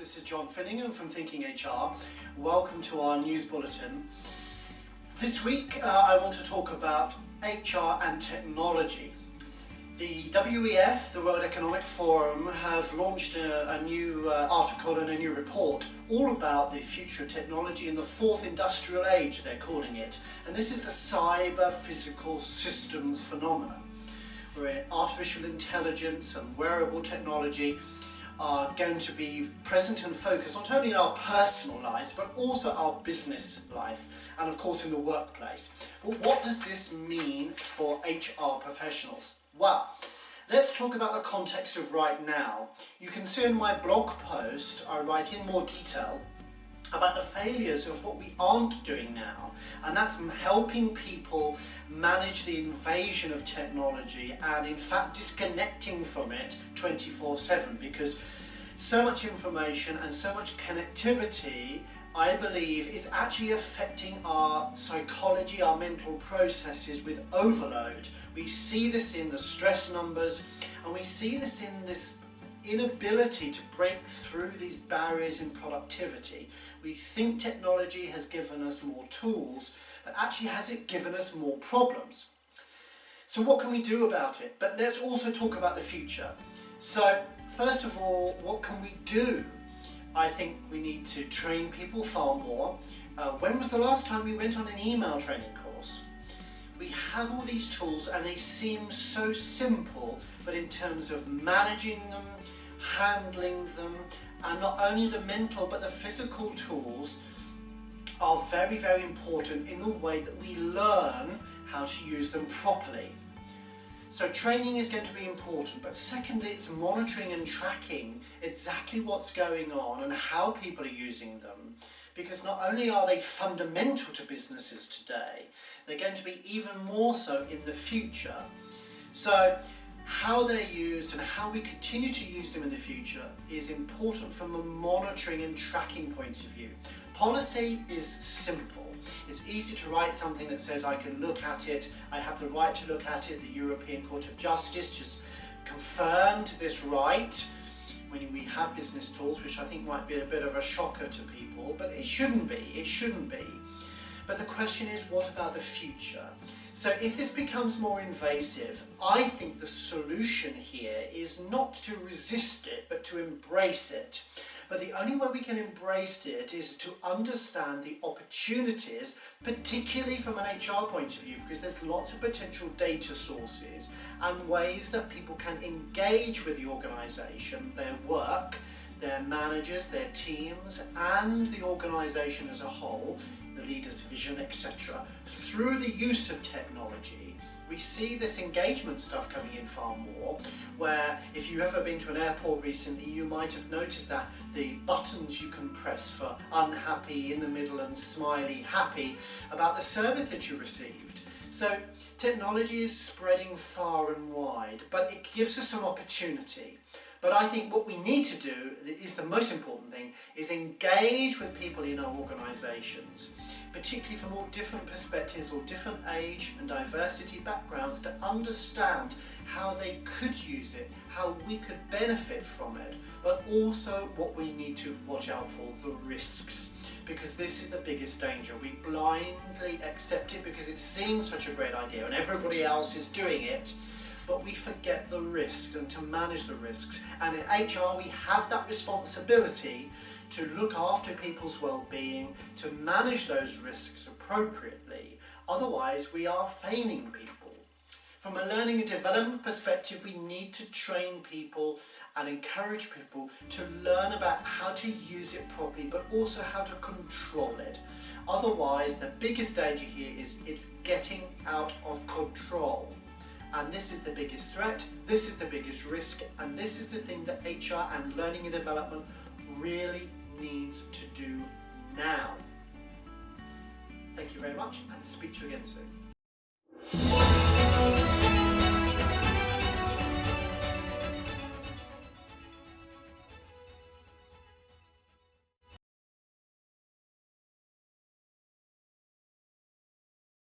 This is John Fillingham from Thinking HR. Welcome to our news bulletin. This week I want to talk about HR and technology. The WEF, the World Economic Forum, have launched a new article and a new report all about the future of technology in the fourth industrial age, they're calling it. And this is the cyber physical systems phenomenon, where artificial intelligence and wearable technology are going to be present and focused not only in our personal lives but also our business life and of course in the workplace. But what does this mean for HR professionals? Well, let's talk about the context of right now. You can see in my blog post I write in more detail about the failures of what we aren't doing now, and that's helping people manage the invasion of technology and in fact disconnecting from it 24/7, because so much information and so much connectivity, I believe, is actually affecting our psychology, our mental processes with overload. We see this in the stress numbers, and we see this in this inability to break through these barriers in productivity. We think technology has given us more tools, but actually has it given us more problems? So what can we do about it? But let's also talk about the future. So first of all, what can we do? I think we need to train people far more. When was the last time we went on an email training course? We have all these tools and they seem so simple, but in terms of managing them, handling them, and not only the mental but the physical tools are very, very important in the way that we learn how to use them properly. So training is going to be important, but secondly it's monitoring and tracking exactly what's going on and how people are using them, because not only are they fundamental to businesses today, they're going to be even more so in the future. So how they're used and how we continue to use them in the future is important from a monitoring and tracking point of view. Policy is simple. It's easy to write something that says I can look at it, I have the right to look at it. The European Court of Justice just confirmed this right when we have business tools, which I think might be a bit of a shocker to people, but it shouldn't be. But the question is, what about the future? So if this becomes more invasive, I think the solution here is not to resist it, but to embrace it. But the only way we can embrace it is to understand the opportunities, particularly from an HR point of view, because there's lots of potential data sources and ways that people can engage with the organisation, their work, their managers, their teams, and the organisation as a whole, the leader's vision, etc. Through the use of technology, we see this engagement stuff coming in far more, where if you've ever been to an airport recently, you might have noticed that the buttons you can press for unhappy in the middle and smiley happy about the service that you received. So technology is spreading far and wide, but it gives us an opportunity. But I think what we need to do is the most important thing, is engage with people in our organisations, particularly from all different perspectives or different age and diversity backgrounds, to understand how they could use it, how we could benefit from it, but also what we need to watch out for, the risks. Because this is the biggest danger. We blindly accept it because it seems such a great idea and everybody else is doing it, but we forget the risks and to manage the risks. And in HR we have that responsibility to look after people's well-being, to manage those risks appropriately. Otherwise we are failing people. From a learning and development perspective, we need to train people and encourage people to learn about how to use it properly, but also how to control it. Otherwise, the biggest danger here is it's getting out of control. And this is the biggest threat, this is the biggest risk, and this is the thing that HR and learning and development really needs to do now. Thank you very much, and speak to you again soon.